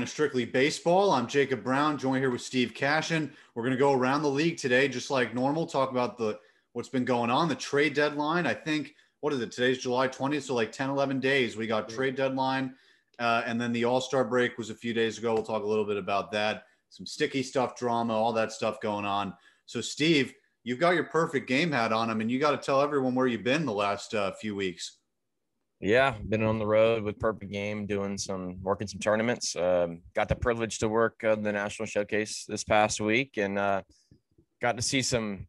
to Strictly Baseball. I'm Jacob Brown, joined here with Steve Cashin. We're going to go around the league today, just like normal, talk about what's been going on, the trade deadline. I think, what is it? Today's July 20th, so like 10, 11 days. We got trade deadline, and then the All-Star break was a few days ago. We'll talk a little bit about that. Some sticky stuff, drama, all that stuff going on. So, Steve, you've got your perfect game hat on. I mean, you got to tell everyone where you've been the last few weeks. Yeah, been on the road with Perfect Game, working some tournaments. Got the privilege to work the National Showcase this past week, and got to see some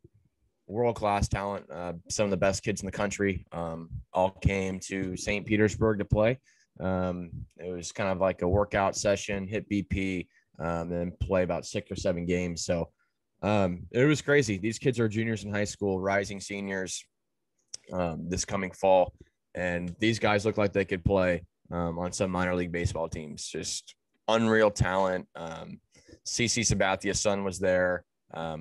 world-class talent. Some of the best kids in the country all came to St. Petersburg to play. It was kind of like a workout session, hit BP, then play about 6 or 7 games. So it was crazy. These kids are juniors in high school, rising seniors this coming fall. And these guys look like they could play on some minor league baseball teams. Just unreal talent. CC Sabathia's son was there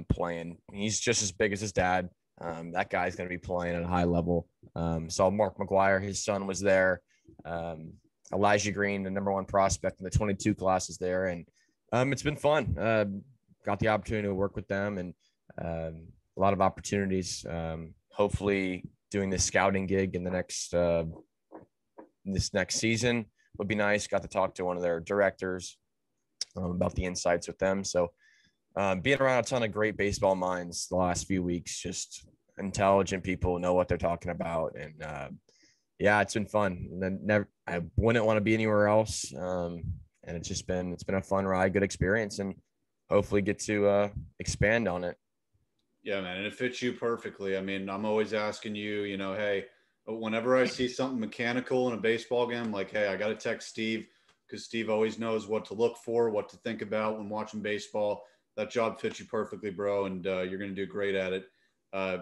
playing. He's just as big as his dad. That guy's going to be playing at a high level. Saw Mark McGuire, his son was there. Elijah Green, the number 1 prospect in the 22 class, is there. And it's been fun. Got the opportunity to work with them and a lot of opportunities. Hopefully doing this scouting gig in the this next season would be nice. Got to talk to one of their directors about the insights with them. So being around a ton of great baseball minds the last few weeks, just intelligent people, know what they're talking about. And yeah, it's been fun. And then I wouldn't want to be anywhere else. And it's been a fun ride, good experience, and hopefully get to expand on it. Yeah, man, and it fits you perfectly. I mean, I'm always asking you, hey, whenever I see something mechanical in a baseball game, like, hey, I got to text Steve because Steve always knows what to look for, what to think about when watching baseball. That job fits you perfectly, bro, and you're going to do great at it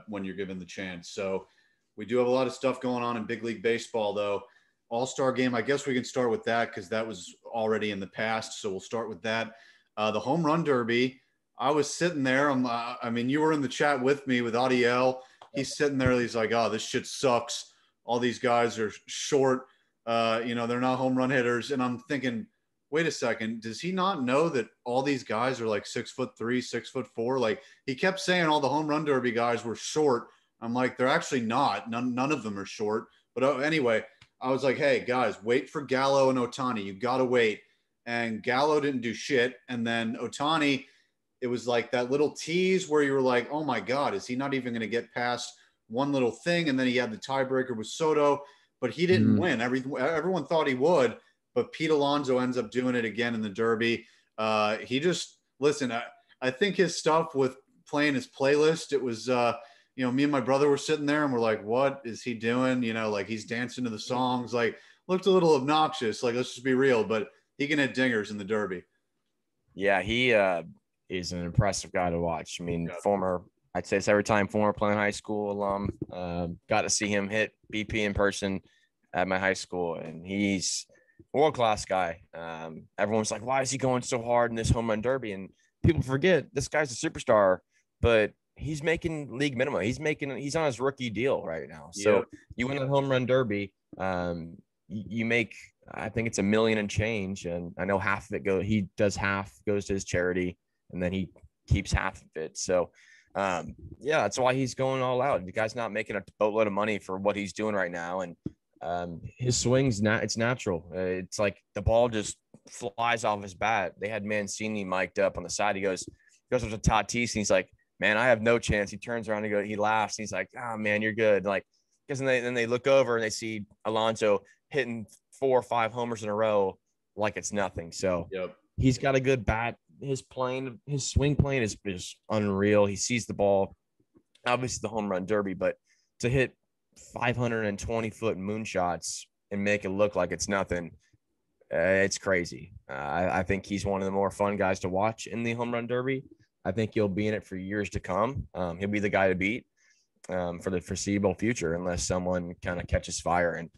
when you're given the chance. So we do have a lot of stuff going on in big league baseball, though. All-Star game, I guess we can start with that because that was already in the past, so we'll start with that. The Home Run Derby, I was sitting there. I mean, you were in the chat with me with Adiel. He's sitting there. He's like, oh, this shit sucks. All these guys are short. They're not home run hitters. And I'm thinking, wait a second. Does he not know that all these guys are like 6'3", 6'4"? Like, he kept saying all the Home Run Derby guys were short. I'm like, they're actually not. None of them are short. But anyway, I was like, hey, guys, wait for Gallo and Ohtani. You got to wait. And Gallo didn't do shit. And then Ohtani, it was like that little tease where you were like, oh my God, is he not even going to get past one little thing? And then he had the tiebreaker with Soto, but he didn't win. Everyone thought he would, but Pete Alonso ends up doing it again in the Derby. Listen, I think his stuff with playing his playlist, it was, me and my brother were sitting there and we're like, what is he doing? Like he's dancing to the songs, like looked a little obnoxious. Like, let's just be real, but he can hit dingers in the Derby. Yeah, he is an impressive guy to watch. I mean, I'd say it's every time former playing high school alum. Got to see him hit BP in person at my high school, and he's a world-class guy. Everyone's like, why is he going so hard in this home run derby? And people forget this guy's a superstar, but he's making league minimum. He's on his rookie deal right now. So you win the home run derby, you make, I think it's $1 million and change. And I know half of it goes to his charity, and then he keeps half of it. So, that's why he's going all out. The guy's not making a boatload of money for what he's doing right now. And his swing's it's natural. It's like the ball just flies off his bat. They had Mancini mic'd up on the side. He goes up to Tatis, and he's like, man, I have no chance. He turns around and he laughs. And he's like, oh, man, you're good. Like, because then they look over and they see Alonso hitting 4 or 5 homers in a row like it's nothing. So he's got a good bat. His swing plane is unreal. He sees the ball, obviously the home run derby, but to hit 520-foot moonshots and make it look like it's nothing, it's crazy. I think he's one of the more fun guys to watch in the home run derby. I think he'll be in it for years to come. He'll be the guy to beat for the foreseeable future, unless someone kind of catches fire. And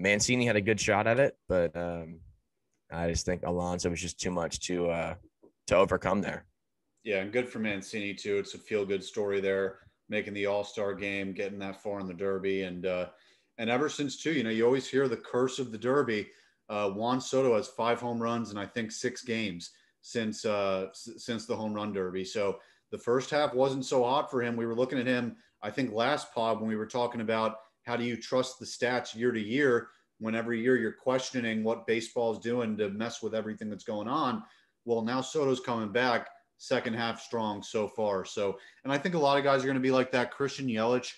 Mancini had a good shot at it, but I just think Alonso was just too much to overcome there. Yeah, and good for Mancini too. It's a feel-good story there, making the All-Star game, getting that far in the Derby, and ever since too, you always hear the curse of the Derby. Juan Soto has 5 home runs in I think 6 games since the home run derby. So the first half wasn't so hot for him. We were looking at him, I think, last pod when we were talking about how do you trust the stats year to year when every year you're questioning what baseball is doing to mess with everything that's going on. Well, now Soto's coming back, second half strong so far. So, and I think a lot of guys are going to be like that. Christian Yelich,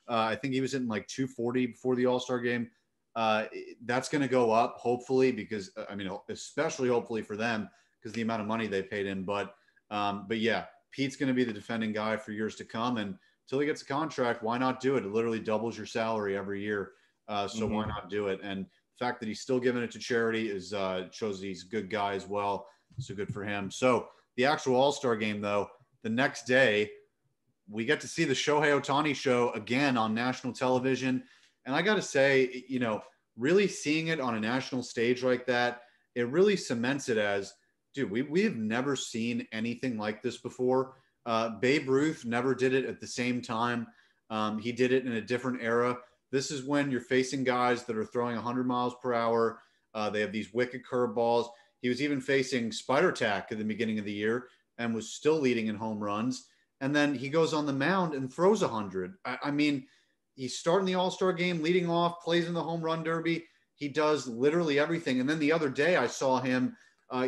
I think he was hitting like 240 before the All-Star game. That's going to go up, hopefully, because I mean, especially hopefully for them because the amount of money they paid in. But yeah, Pete's going to be the defending guy for years to come. And until he gets a contract, why not do it? It literally doubles your salary every year. So why not do it? And the fact that he's still giving it to charity is shows he's a good guy as well. So good for him. So the actual All-Star game, though, the next day, we get to see the Shohei Ohtani show again on national television. And I got to say, you know, really seeing it on a national stage like that, it really cements it as, dude, we have never seen anything like this before. Babe Ruth never did it at the same time. He did it in a different era. This is when you're facing guys that are throwing 100 miles per hour. They have these wicked curveballs. He was even facing Spider Tack at the beginning of the year and was still leading in home runs. And then he goes on the mound and throws 100. I mean, he's starting the All-Star game, leading off, plays in the home run derby. He does literally everything. And then the other day I saw him,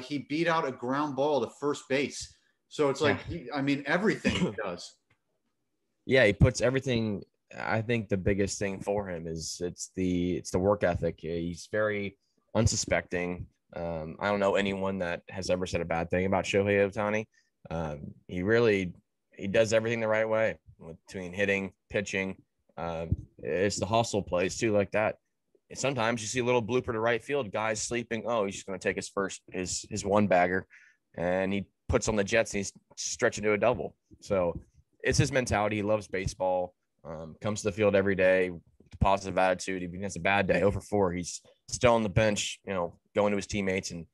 he beat out a ground ball to first base. So it's like, everything he does. Yeah, he puts everything. I think the biggest thing for him is it's the work ethic. He's very unsuspecting. I don't know anyone that has ever said a bad thing about Shohei Ohtani. He does everything the right way between hitting, pitching. It's the hustle plays too, like that. Sometimes you see a little blooper to right field, guys sleeping. Oh, he's just going to take his one bagger, and he puts on the Jets and he's stretching to a double. So it's his mentality. He loves baseball. Comes to the field every day, positive attitude. Even if it's a bad day, over 4, he's still on the bench, you know, going to his teammates and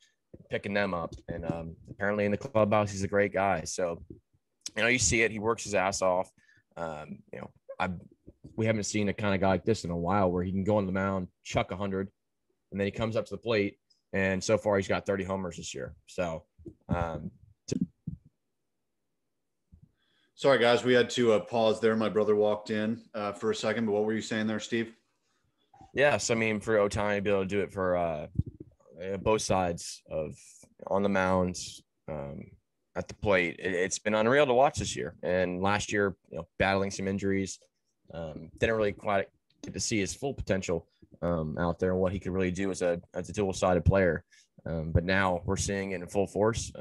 picking them up. And apparently in the clubhouse, he's a great guy. So, you know, you see it. He works his ass off. We haven't seen a kind of guy like this in a while where he can go on the mound, chuck 100, and then he comes up to the plate. And so far, he's got 30 homers this year. So, sorry, guys, we had to pause there. My brother walked in for a second. But what were you saying there, Steve? Yes, I mean, for Ohtani to be able to do it for both sides of on the mounds, at the plate, it's been unreal to watch this year. And last year, you know, battling some injuries, didn't really quite get to see his full potential out there and what he could really do as a dual-sided player. But now we're seeing it in full force.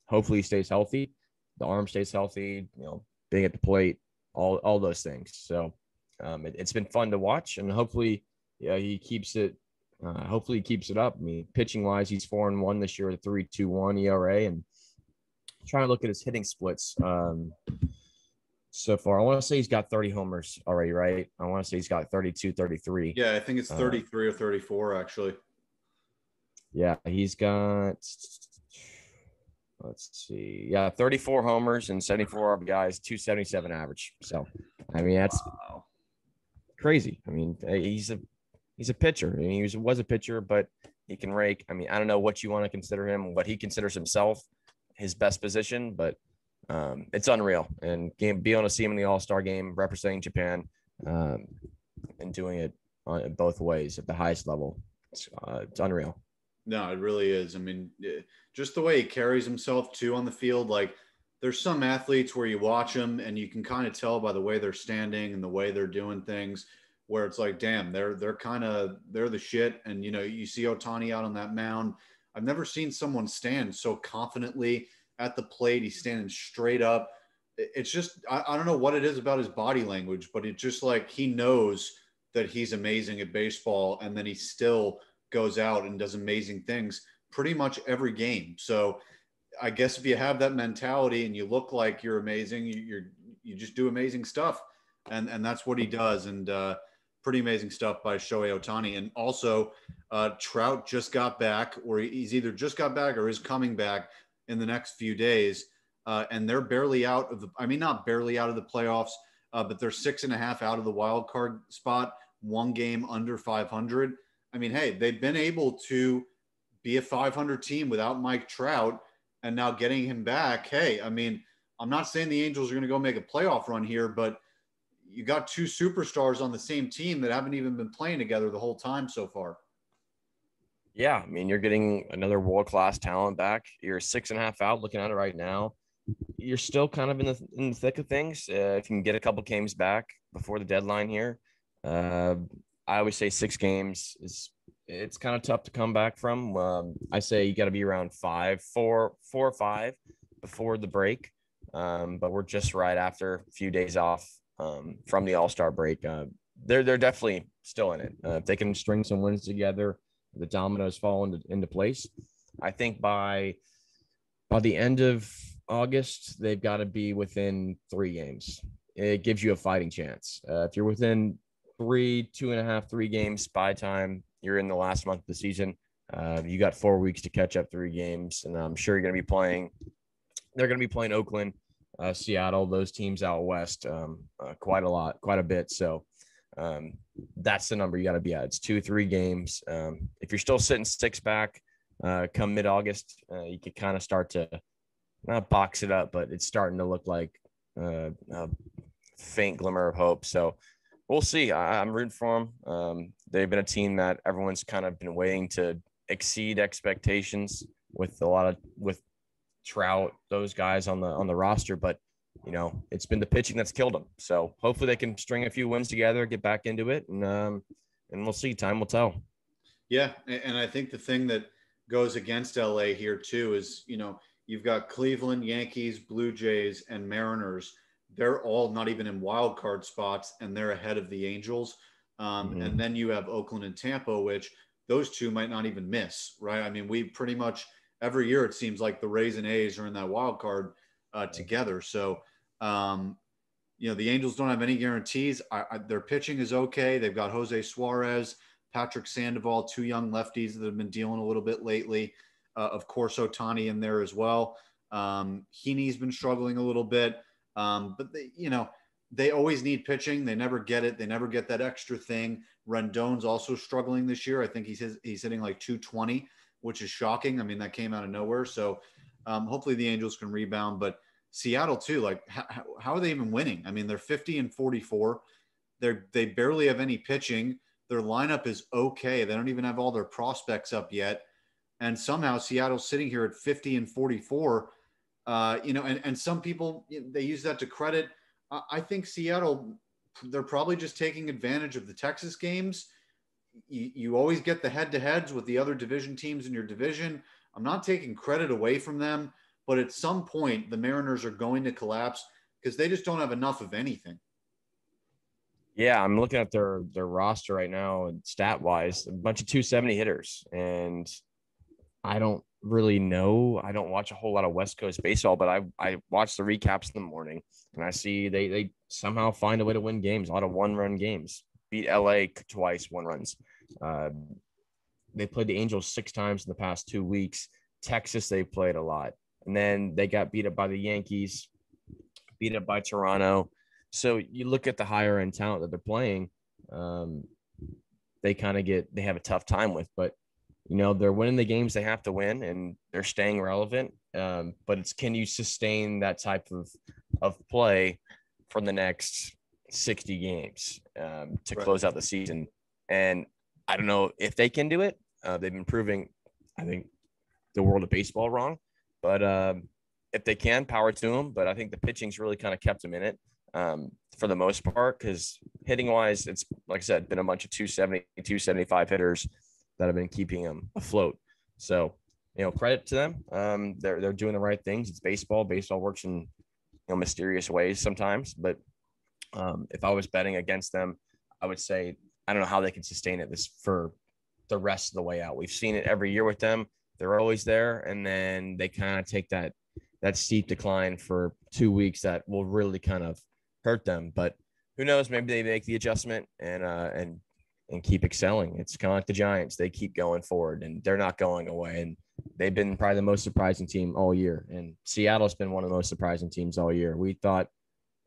Hopefully he stays healthy, the arm stays healthy, you know, being at the plate, all those things. So it's been fun to watch, and hopefully he keeps it. Hopefully he keeps it up. I mean, pitching wise, he's 4-1 this year with a 3.21 ERA, and trying to look at his hitting splits so far. I want to say he's got 30 homers already, right? I want to say he's got 32, 33. Yeah, I think it's 33 or 34, actually. Yeah, he's got, let's see. Yeah, 34 homers and 74 RBIs, 277 average. So, I mean, that's crazy. I mean, he's a pitcher. I mean, he was a pitcher, but he can rake. I mean, I don't know what you want to consider him, what he considers himself, his best position, but it's unreal. And being able to see him in the All-Star game representing Japan and doing it both ways at the highest level, it's unreal. No, it really is. I mean, just the way he carries himself too on the field. Like, there's some athletes where you watch them and you can kind of tell by the way they're standing and the way they're doing things, where it's like, damn, they're the shit. And, you know, you see Ohtani out on that mound. I've never seen someone stand so confidently at the plate. He's standing straight up. It's just, I don't know what it is about his body language, but it's just like he knows that he's amazing at baseball, and then he still goes out and does amazing things pretty much every game. So I guess if you have that mentality and you look like you're amazing, you just do amazing stuff. And that's what he does. And pretty amazing stuff by Shohei Ohtani. And also Trout just got back, or he's either just got back or is coming back in the next few days. And they're barely out of not barely out of the playoffs, but they're 6.5 out of the wild card spot, one game under 500. I mean, hey, they've been able to be a 500 team without Mike Trout, and now getting him back. Hey, I mean, I'm not saying the Angels are going to go make a playoff run here, but you got two superstars on the same team that haven't even been playing together the whole time so far. Yeah, I mean, you're getting another world-class talent back. You're 6.5 out looking at it right now. You're still kind of in the thick of things. If you can get a couple games back before the deadline here, I always say 6 games it's kind of tough to come back from. I say you got to be around 4 or 5 before the break. But we're just right after a few days off from the All-Star break. They're definitely still in it. If they can string some wins together, the dominoes fall into place. I think by the end of August, they've got to be within 3 games. It gives you a fighting chance. If you're within 2.5, 3 games by time you're in the last month of the season, you got 4 weeks to catch up 3 games. And I'm sure you're going to be playing. They're going to be playing Oakland, Seattle, those teams out west quite a bit. So that's the number you got to be at. It's 2-3 games. If you're still sitting 6 back come mid-August, you could kind of start to not box it up, but it's starting to look like a faint glimmer of hope. So we'll see. I'm rooting for them. They've been a team that everyone's kind of been waiting to exceed expectations with Trout, those guys on the roster, but it's been the pitching that's killed them. So hopefully they can string a few wins together, get back into it, and we'll see. Time will tell. Yeah, and I think the thing that goes against LA here too is, you've got Cleveland, Yankees, Blue Jays, and Mariners. They're all not even in wild card spots, and they're ahead of the Angels. And then you have Oakland and Tampa, which those two might not even miss, right? I mean, we pretty much every year it seems like the Rays and A's are in that wild card together. So, the Angels don't have any guarantees. Their pitching is okay. They've got Jose Suarez, Patrick Sandoval, 2 young lefties that have been dealing a little bit lately. Of course, Ohtani in there as well. Heaney's been struggling a little bit, but they always need pitching. They never get it. They never get that extra thing. Rendon's also struggling this year. I think he's hitting like 220, which is shocking. I mean, that came out of nowhere. So hopefully the Angels can rebound. But Seattle too, like how are they even winning? I mean, they're 50-44. They barely have any pitching. Their lineup is okay. They don't even have all their prospects up yet. And somehow Seattle's sitting here at 50-44. And some people, they use that to credit. I think Seattle, they're probably just taking advantage of the Texas games. You always get the head-to-heads with the other division teams in your division. I'm not taking credit away from them, but at some point the Mariners are going to collapse because they just don't have enough of anything. Yeah, I'm looking at their roster right now, and stat-wise, a bunch of 270 hitters, and I don't really know. I don't watch a whole lot of West Coast baseball, but I watch the recaps in the morning, and I see they somehow find a way to win games, a lot of one-run games. Beat LA twice, 1-runs. They played the Angels 6 times in the past 2 weeks. Texas, they played a lot. And then they got beat up by the Yankees, beat up by Toronto. So you look at the higher end talent that they're playing, they have a tough time with, but they're winning the games they have to win and they're staying relevant. But it's, can you sustain that type of play for the next 60 games to close out the season? And I don't know if they can do it. They've been proving, I think, the world of baseball wrong, but if they can, power to them. But I think the pitching's really kind of kept them in it for the most part, because hitting wise, it's, like I said, been a bunch of 270, 275 hitters that have been keeping them afloat. So, credit to them. They're doing the right things. It's baseball. Baseball works in mysterious ways sometimes. But if I was betting against them, I would say I don't know how they can sustain it for the rest of the way out. We've seen it every year with them. They're always there, and then they kind of take that steep decline for 2 weeks that will really kind of hurt them. But who knows? Maybe they make the adjustment and keep excelling. It's kind of like the Giants. They keep going forward, and they're not going away. And they've been probably the most surprising team all year. And Seattle's been one of the most surprising teams all year. We thought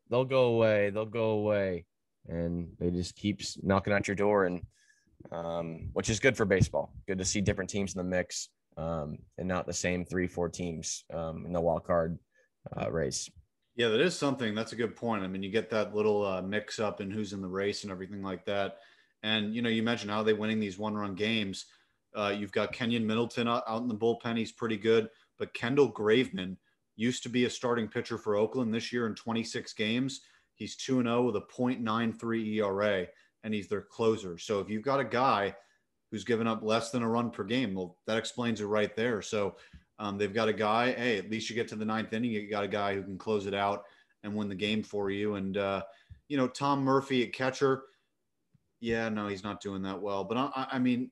they'll go away, and they just keeps knocking at your door, and which is good for baseball. Good to see different teams in the mix. and not the same 3-4 teams in the wild card race. Yeah, that is something. That's a good point. I mean, you get that little mix up in who's in the race and everything like that. And, you mentioned how they winning these one-run games. You've got Kenyon Middleton out in the bullpen. He's pretty good. But Kendall Graveman used to be a starting pitcher for Oakland this year in 26 games. He's 2-0 with a .93 ERA, and he's their closer. So if you've got a guy who's given up less than a run per game, well, that explains it right there. So they've got a guy, hey, at least you get to the ninth inning, you got a guy who can close it out and win the game for you. And, Tom Murphy at catcher, yeah, no, he's not doing that well. But I mean,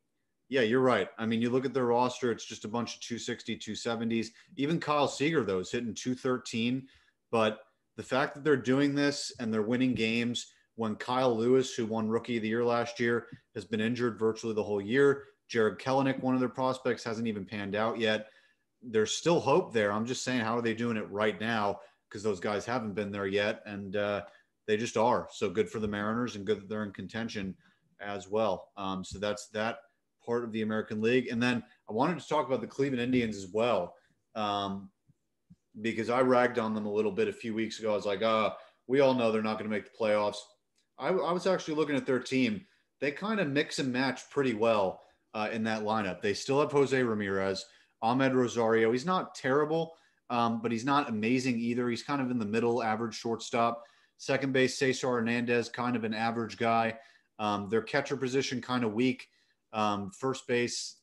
yeah, you're right. I mean, you look at their roster, it's just a bunch of 260, 270s. Even Kyle Seager, though, is hitting 213. But the fact that they're doing this and they're winning games when Kyle Lewis, who won Rookie of the Year last year, has been injured virtually the whole year. Jared Kelenic, one of their prospects, hasn't even panned out yet. There's still hope there. I'm just saying, how are they doing it right now? Because those guys haven't been there yet, and they just are. So good for the Mariners, and good that they're in contention as well. So that's that part of the American League. And then I wanted to talk about the Cleveland Indians as well, because I ragged on them a little bit a few weeks ago. I was like, we all know they're not going to make the playoffs. I was actually looking at their team. They kind of mix and match pretty well in that lineup. They still have Jose Ramirez, Ahmed Rosario. He's not terrible, but he's not amazing either. He's kind of in the middle, average shortstop. Second base, Cesar Hernandez, kind of an average guy. Their catcher position kind of weak. First base,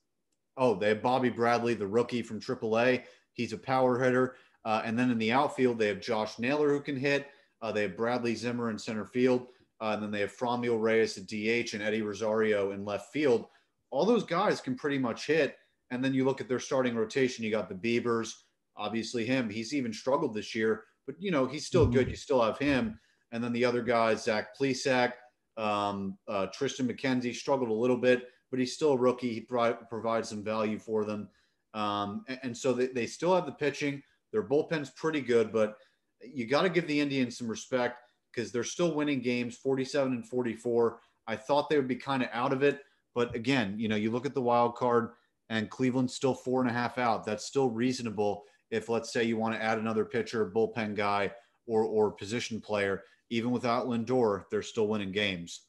they have Bobby Bradley, the rookie from AAA. He's a power hitter. And then in the outfield, they have Josh Naylor, who can hit. They have Bradley Zimmer in center field. And then they have Franmil Reyes at DH and Eddie Rosario in left field. All those guys can pretty much hit. And then you look at their starting rotation. You got the Beavers, obviously him. He's even struggled this year, but, he's still good. You still have him. And then the other guys, Zach Plesac, Tristan McKenzie struggled a little bit, but he's still a rookie. He provides some value for them. And so they still have the pitching. Their bullpen's pretty good, but you got to give the Indians some respect because they're still winning games 47-44. I thought they would be kind of out of it. But again, you look at the wild card and Cleveland's still 4.5 out. That's still reasonable if, let's say, you want to add another pitcher, bullpen guy, or position player. Even without Lindor, they're still winning games.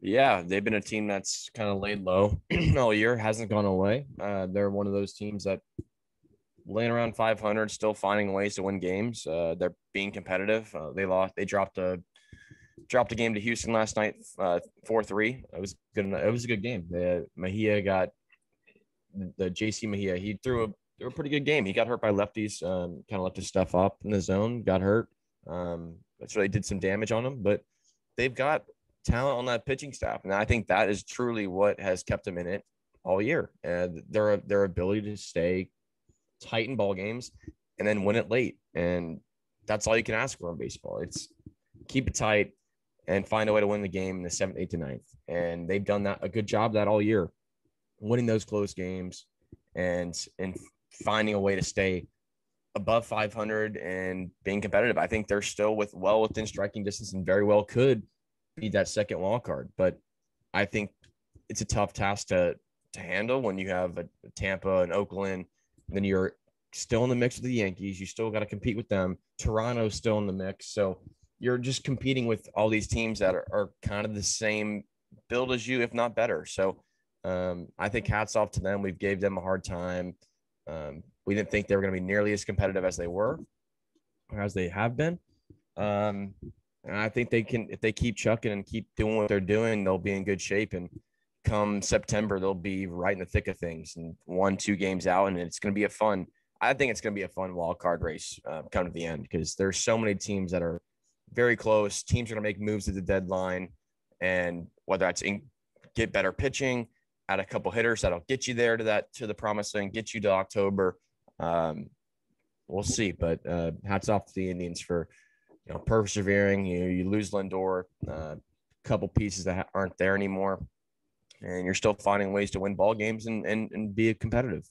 Yeah, they've been a team that's kind of laid low all year, hasn't gone away. They're one of those teams that laying around 500, still finding ways to win games. They're being competitive. They dropped a game to Houston last night, 4-3. It was good. It was a good game. Mejia got the JC Mejia. He threw a pretty good game. He got hurt by lefties. Kind of left his stuff up in the zone. Got hurt. So they did some damage on him, but they've got talent on that pitching staff, and I think that is truly what has kept them in it all year. And their ability to stay tight in ball games and then win it late, and that's all you can ask for in baseball. It's keep it tight and find a way to win the game in the 7th, 8th, and 9th. And they've done a good job of that all year, winning those close games and finding a way to stay above 500 and being competitive. I think they're still within striking distance and very well could be that second wild card. But I think it's a tough task to handle when you have a Tampa and Oakland, and then you're still in the mix with the Yankees. You still got to compete with them. Toronto's still in the mix. So you're just competing with all these teams that are kind of the same build as you, if not better. So I think hats off to them. We've gave them a hard time. We didn't think they were going to be nearly as competitive as they were, or as they have been. And I think they can, if they keep chucking and keep doing what they're doing, they'll be in good shape. And come September, they'll be right in the thick of things and 1-2 games out. And it's going to be I think it's going to be a fun wild card race come to the end, because there's so many teams that are very close. Teams are going to make moves at the deadline. And whether that's get better pitching, add a couple hitters that'll get you there to the promised land, get you to October. We'll see, but hats off to the Indians for persevering. You lose Lindor, a couple pieces that aren't there anymore, and you're still finding ways to win ball games and be competitive.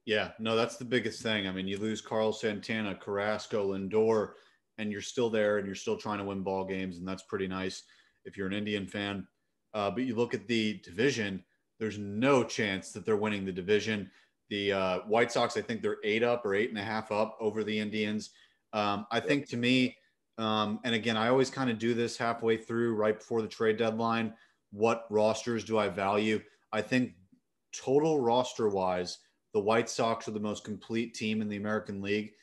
Yeah, no, that's the biggest thing. I mean, you lose Carlos Santana, Carrasco, Lindor, and you're still there and you're still trying to win ball games, and that's pretty nice if you're an Indian fan. But you look at the division, there's no chance that they're winning the division. The White Sox, I think they're 8 up or 8.5 up over the Indians. I think to me, and again, I always kind of do this halfway through, right before the trade deadline. What rosters do I value? I think total roster wise, the White Sox are the most complete team in the American League.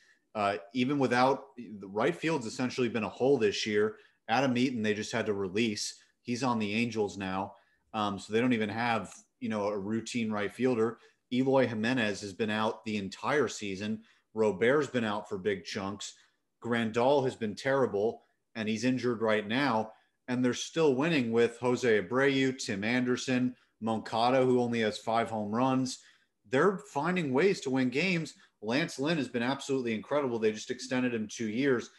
Even without the right field's essentially been a hole this year. Adam Eaton, they just had to release. He's on the Angels now. So they don't even have, a routine right fielder. Eloy Jimenez has been out the entire season. Robert's been out for big chunks. Grandal has been terrible, and he's injured right now. And they're still winning with Jose Abreu, Tim Anderson, Moncada, who only has 5 home runs. They're finding ways to win games. Lance Lynn has been absolutely incredible. They just extended him 2 years.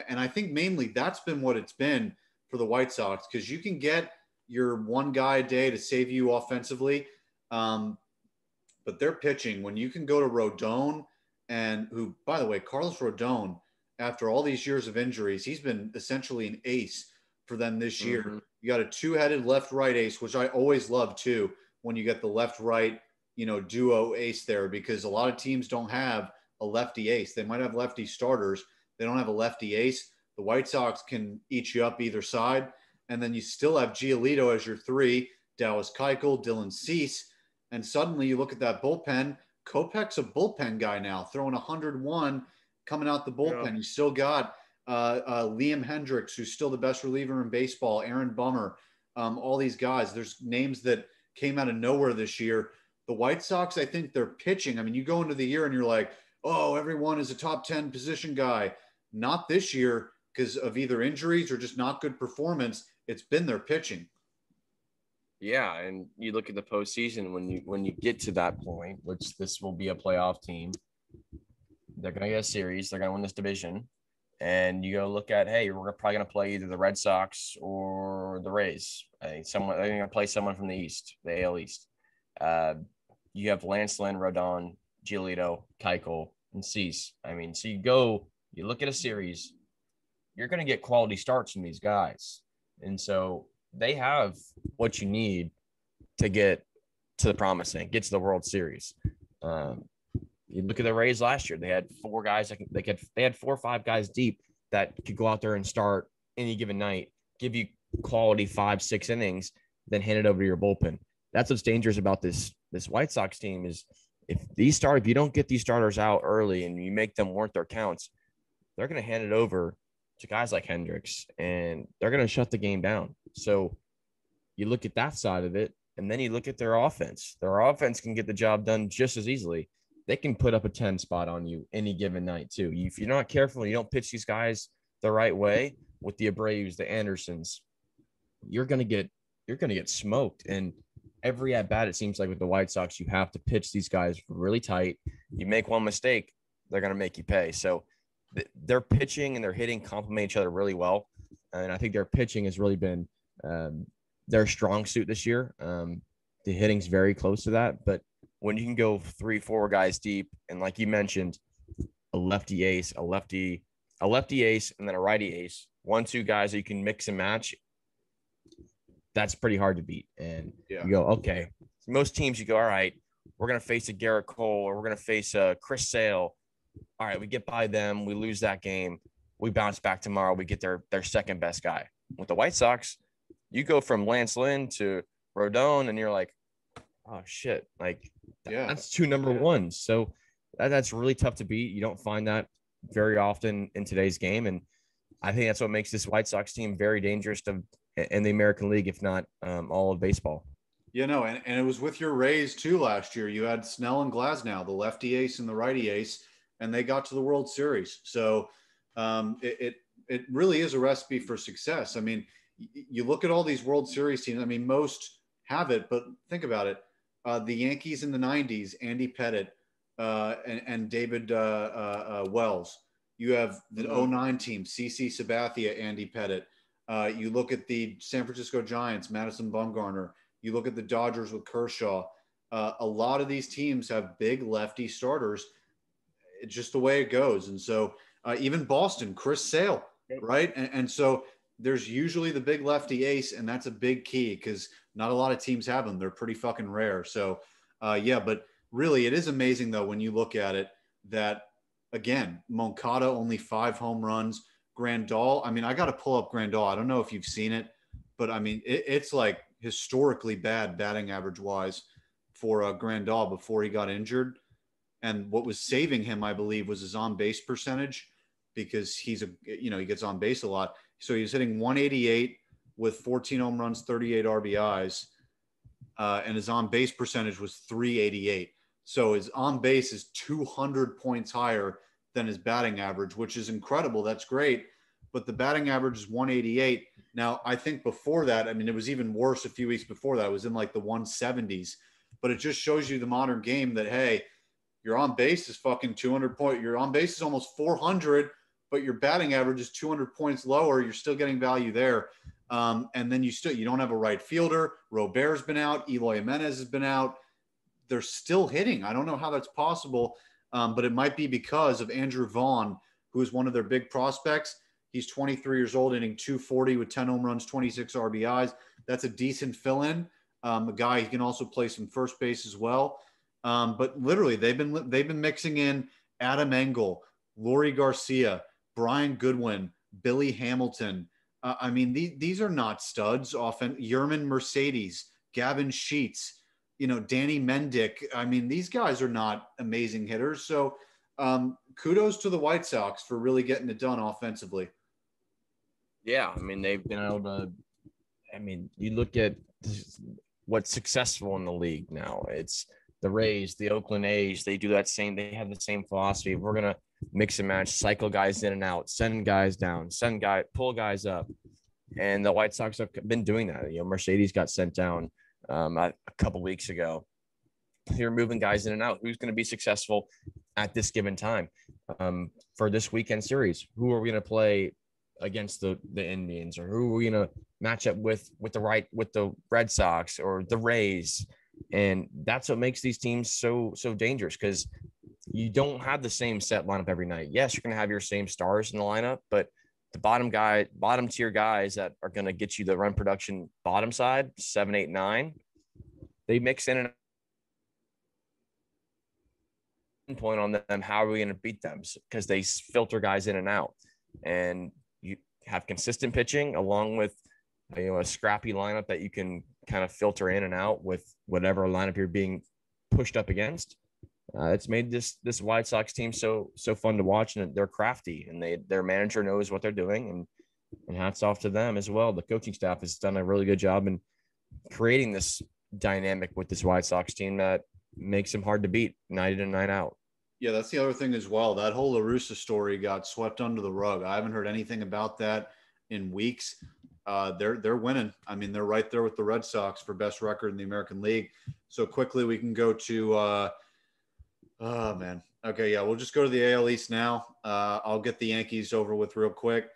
And I think mainly that's been what it's been for the White Sox, because you can get your one guy a day to save you offensively. But their pitching, when you can go to Rodon, and who, by the way, Carlos Rodon, after all these years of injuries, he's been essentially an ace for them this year. Mm-hmm. You got a 2-headed left-right ace, which I always love too, when you get the left-right, duo ace there, because a lot of teams don't have a lefty ace. They might have lefty starters. They don't have a lefty ace. The White Sox can eat you up either side. And then you still have Giolito as your 3, Dallas Keuchel, Dylan Cease. And suddenly you look at that bullpen. Kopech's a bullpen guy now, throwing 101 coming out the bullpen. Yeah. You still got Liam Hendricks, who's still the best reliever in baseball, Aaron Bummer, all these guys. There's names that came out of nowhere this year. The White Sox, I think they're pitching. I mean, you go into the year and you're like, oh, everyone is a top 10 position guy. Not this year because of either injuries or just not good performance. It's been their pitching. Yeah, and you look at the postseason when you get to that point, which this will be a playoff team. They're going to get a series. They're going to win this division. And you go look at, hey, we're probably going to play either the Red Sox or the Rays. They're going to play someone from the East, the AL East. You have Lance Lynn, Rodon, Giolito, Keuchel, and Cease. I mean, so you look at a series, you're going to get quality starts from these guys. And so they have what you need to get to the promising, get to the World Series. You look at the Rays last year; they had 4 guys. They had 4 or 5 guys deep that could go out there and start any given night, give you quality 5-6 innings, then hand it over to your bullpen. That's what's dangerous about this White Sox team is if you don't get these starters out early and you make them worth their counts, they're going to hand it over to guys like Hendricks, and they're going to shut the game down. So you look at that side of it, and then you look at their offense. Their offense can get the job done just as easily. They can put up a 10 spot on you any given night too. If you're not careful, you don't pitch these guys the right way with the Abreu's, the Andersons, you're going to get smoked. And every at bat, it seems like with the White Sox, you have to pitch these guys really tight. You make one mistake, they're going to make you pay. So their pitching and their hitting complement each other really well. And I think their pitching has really been their strong suit this year. The hitting's very close to that. But when you can go 3-4 guys deep, and like you mentioned, a lefty ace, a lefty ace, and then a righty ace, 1-2 guys that you can mix and match, that's pretty hard to beat. And you go, okay. Most teams you go, all right, we're going to face a Garrett Cole or we're going to face a Chris Sale. All right, we get by them. We lose that game. We bounce back tomorrow. We get their second best guy. With the White Sox, you go from Lance Lynn to Rodon, and you're like, oh, shit. Like, that's 2 number ones. So that's really tough to beat. You don't find that very often in today's game. And I think that's what makes this White Sox team very dangerous in the American League, if not all of baseball. And it was with your Rays too last year. You had Snell and Glasnow, the lefty ace and the righty ace, and they got to the World Series. So it really is a recipe for success. I mean, you look at all these World Series teams. I mean, most have it, but think about it. The Yankees in the 90s, Andy Pettitte and David Wells. You have the 09 team, CC Sabathia, Andy Pettitte. You look at the San Francisco Giants, Madison Bumgarner. You look at the Dodgers with Kershaw. A lot of these teams have big lefty starters. It's just the way it goes. And so even Boston, Chris Sale, right? And so there's usually the big lefty ace, and that's a big key because not a lot of teams have them. They're pretty fucking rare. So, but really, it is amazing though when you look at it that, again, Moncada only 5 home runs. Grandal, I mean, I got to pull up Grandal. I don't know if you've seen it, but I mean, it's like historically bad batting average wise for Grandal before he got injured. And what was saving him, I believe, was his on base percentage, because he gets on base a lot. So he was hitting 188 with 14 home runs, 38 RBIs, and his on base percentage was 388. So his on base is 200 points higher than his batting average, which is incredible. That's great. But the batting average is 188. Now, I think before that, I mean, it was even worse a few weeks before that. It was in like the 170s. But it just shows you the modern game that, hey, your on base is fucking 200 points. Your on base is almost 400, but your batting average is 200 points lower. You're still getting value there. And then you don't have a right fielder. Robert's been out. Eloy Jimenez has been out. They're still hitting. I don't know how that's possible, but it might be because of Andrew Vaughn, who is one of their big prospects. He's 23 years old, hitting 240 with 10 home runs, 26 RBIs. That's a decent fill-in. A guy who can also play some first base as well. But literally, they've been mixing in Adam Engel, Laurie Garcia, Brian Goodwin, Billy Hamilton. I mean, these are not studs. Often, Yerman Mercedes, Gavin Sheets, Danny Mendick. I mean, these guys are not amazing hitters. So kudos to the White Sox for really getting it done offensively. Yeah, I mean, they've been able to. I mean, you look at what's successful in the league now. It's the Rays, the Oakland A's. They do that same. They have the same philosophy. We're gonna mix and match, cycle guys in and out, send guys down, pull guys up. And the White Sox have been doing that. Mercedes got sent down a couple weeks ago. You're moving guys in and out. Who's going to be successful at this given time for this weekend series? Who are we going to play against the Indians, or who are we going to match up with the Red Sox or the Rays? And that's what makes these teams so dangerous, because you don't have the same set lineup every night. Yes, you're going to have your same stars in the lineup, but the bottom tier guys that are going to get you the run production bottom side, 7, 8, 9, they mix in and point on them. How are we going to beat them? Because they filter guys in and out, and you have consistent pitching along with a scrappy lineup that you can kind of filter in and out with whatever lineup you're being pushed up against. It's made this White Sox team so fun to watch, and they're crafty, and their manager knows what they're doing, and hats off to them as well. The coaching staff has done a really good job in creating this dynamic with this White Sox team that makes them hard to beat night in and night out. Yeah, that's the other thing as well. That whole La Russa story got swept under the rug. I haven't heard anything about that in weeks. They're winning. I mean, they're right there with the Red Sox for best record in the American League. So quickly we can go to oh man. Okay, yeah, we'll just go to the AL East now. I'll get the Yankees over with real quick.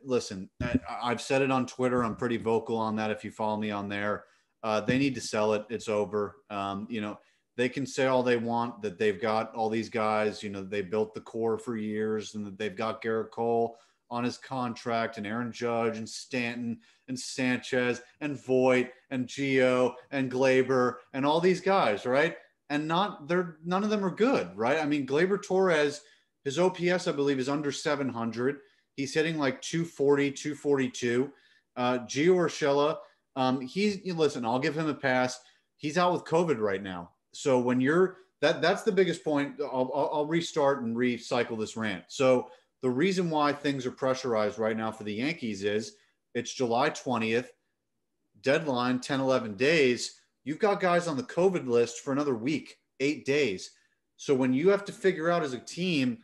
Listen, I've said it on Twitter. I'm pretty vocal on that. If you follow me on there, they need to sell it. It's over. They can say all they want that they've got all these guys. They built the core for years, and that they've got Garrett Cole on his contract, and Aaron Judge, and Stanton, and Sanchez, and Voit, and Gio, and Glaber, and all these guys, right? And none of them are good, right? I mean, Gleyber Torres, his OPS, I believe, is under 700. He's hitting like 240, 242. Gio Urshela, listen, I'll give him a pass. He's out with COVID right now. So when that's the biggest point. I'll restart and recycle this rant. So the reason why things are pressurized right now for the Yankees is it's July 20th, deadline 10, 11 days. You've got guys on the COVID list for another week, 8 days. So when you have to figure out as a team,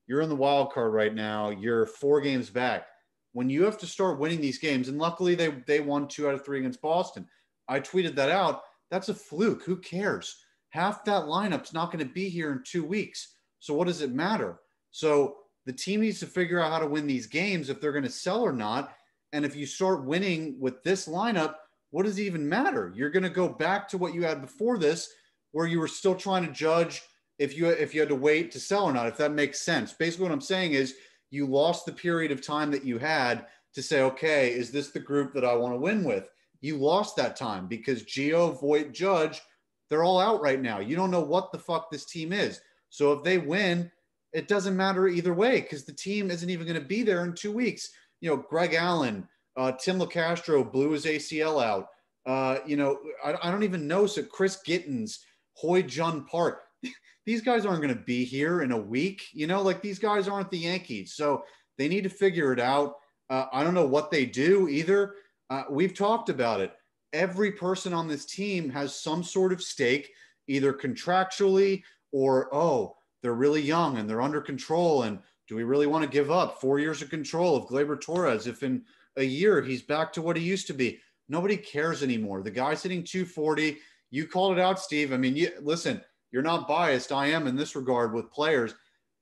you're in the wild card right now, you're 4 games back. When you have to start winning these games, and luckily they won 2 out of 3 against Boston. I tweeted that out. That's a fluke. Who cares? Half that lineup's not going to be here in 2 weeks. So what does it matter? So the team needs to figure out how to win these games if they're going to sell or not. And if you start winning with this lineup, what does it even matter? You're going to go back to what you had before this, where you were still trying to judge if you had to wait to sell or not, if that makes sense. Basically what I'm saying is you lost the period of time that you had to say, okay, is this the group that I want to win with? You lost that time because Gio, Voit, Judge, they're all out right now. You don't know what the fuck this team is. So if they win, it doesn't matter either way because the team isn't even going to be there in 2 weeks. Greg Allen, Tim LeCastro blew his ACL out. I don't even know. So Chris Gittins, Hoy Jun Park, these guys aren't going to be here in a week. These guys aren't the Yankees. So they need to figure it out. I don't know what they do either. We've talked about it. Every person on this team has some sort of stake, either contractually or, they're really young and they're under control. And do we really want to give up 4 years of control of Gleyber Torres if in a year he's back to what he used to be? Nobody cares anymore. The guy's hitting 240. You called it out, Steve. I mean, listen, you're not biased. I am in this regard with players.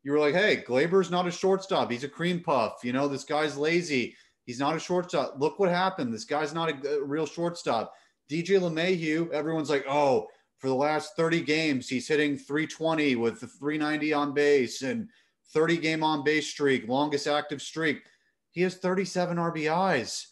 You were like, hey, Gleyber's not a shortstop. He's a cream puff. This guy's lazy. He's not a shortstop. Look what happened. This guy's not a real shortstop. DJ LeMahieu, everyone's like, oh, for the last 30 games, he's hitting 320 with the 390 on base and 30-game on base streak, longest active streak. He has 37 RBIs.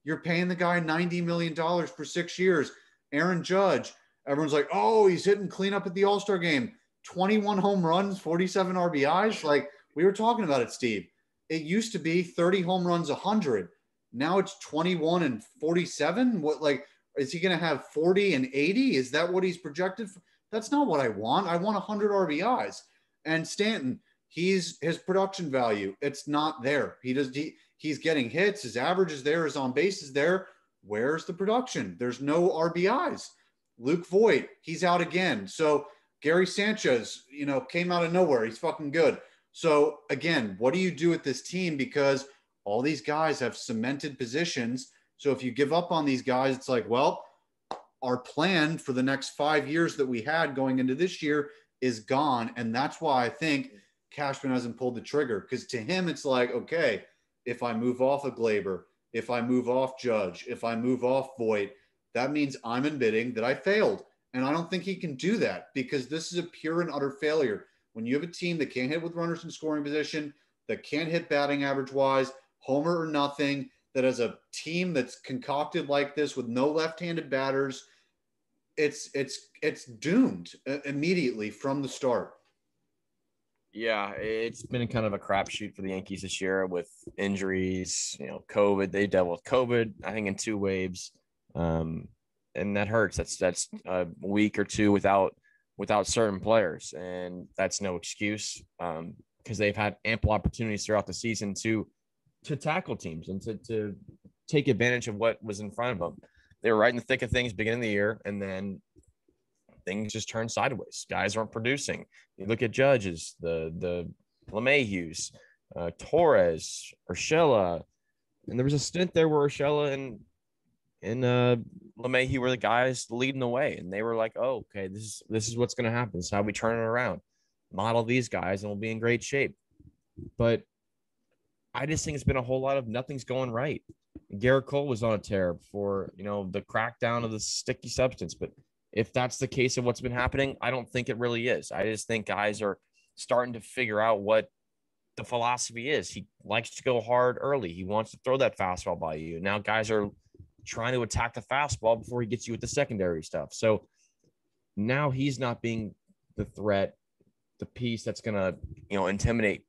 You're paying the guy $90 million for 6 years. Aaron Judge, everyone's like, oh, he's hitting cleanup at the All-Star game. 21 home runs, 47 RBIs. Like we were talking about it, Steve. It used to be 30 home runs, 100. Now it's 21 and 47. Is he going to have 40 and 80? Is that what he's projected for? That's not what I want. I want 100 RBIs. And Stanton, his production value, it's not there. He's getting hits. His average is there. His on base is there. Where's the production? There's no RBIs. Luke Voigt, he's out again. So Gary Sanchez, came out of nowhere. He's fucking good. So again, what do you do with this team? Because all these guys have cemented positions. So if you give up on these guys, it's like, well, our plan for the next 5 years that we had going into this year is gone. And that's why I think Cashman hasn't pulled the trigger. Because to him, it's like, okay, if I move off of Gleyber, if I move off Judge, if I move off Voigt, that means I'm admitting that I failed. And I don't think he can do that because this is a pure and utter failure. When you have a team that can't hit with runners in scoring position, that can't hit batting average wise, homer or nothing, that has a team that's concocted like this with no left-handed batters, it's doomed immediately from the start. Yeah, it's been kind of a crapshoot for the Yankees this year with injuries, COVID. They dealt with COVID, I think, in 2 waves. And that hurts. That's a week or two without certain players. And that's no excuse because they've had ample opportunities throughout the season to tackle teams and to take advantage of what was in front of them. They were right in the thick of things beginning of the year, and then things just turned sideways. Guys aren't producing. You look at Judges, the LeMahieu's, Torres, Urshela, and there was a stint there where Urshela and LeMahieu were the guys leading the way, and they were like, "Oh, okay, this is what's going to happen. This is how we turn it around. Model these guys, and we'll be in great shape." But I just think it's been a whole lot of nothing's going right. Garrett Cole was on a tear before, the crackdown of the sticky substance. But if that's the case of what's been happening, I don't think it really is. I just think guys are starting to figure out what the philosophy is. He likes to go hard early. He wants to throw that fastball by you. Now guys are trying to attack the fastball before he gets you with the secondary stuff. So now he's not being the threat, the piece that's going to, intimidate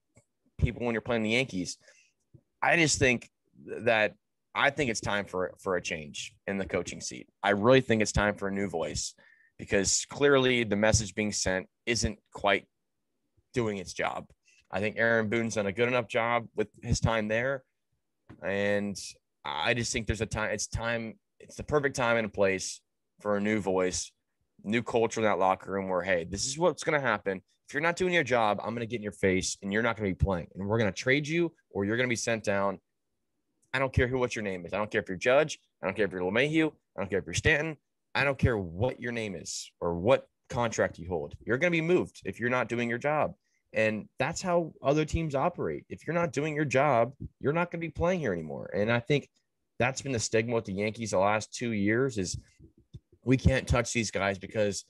people when you're playing the Yankees. I just think it's time for a change in the coaching seat. I really think it's time for a new voice because clearly the message being sent isn't quite doing its job. I think Aaron Boone's done a good enough job with his time there. And I just think there's a time. It's the perfect time and place for a new voice, new culture in that locker room where, hey, this is what's going to happen. If you're not doing your job, I'm going to get in your face and you're not going to be playing. And we're going to trade you or you're going to be sent down. I don't care what your name is. I don't care if you're Judge. I don't care if you're LeMahieu. I don't care if you're Stanton. I don't care what your name is or what contract you hold. You're going to be moved if you're not doing your job. And that's how other teams operate. If you're not doing your job, you're not going to be playing here anymore. And I think that's been the stigma with the Yankees the last 2 years is we can't touch these guys because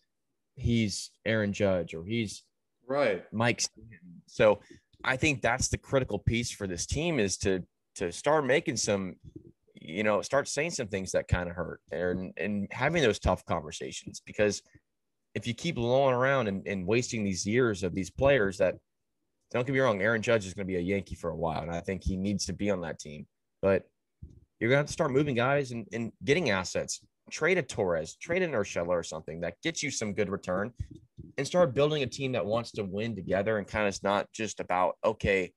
he's Aaron Judge or he's right Mike Stanton. So I think that's the critical piece for this team is to start making some, start saying some things that kind of hurt and having those tough conversations because if you keep lolling around and wasting these years of these players that, don't get me wrong, Aaron Judge is going to be a Yankee for a while, and I think he needs to be on that team. But you're going to have to start moving guys and getting assets. Trade a Torres, trade an Urshela or something that gets you some good return, and start building a team that wants to win together and kind of is not just about, okay,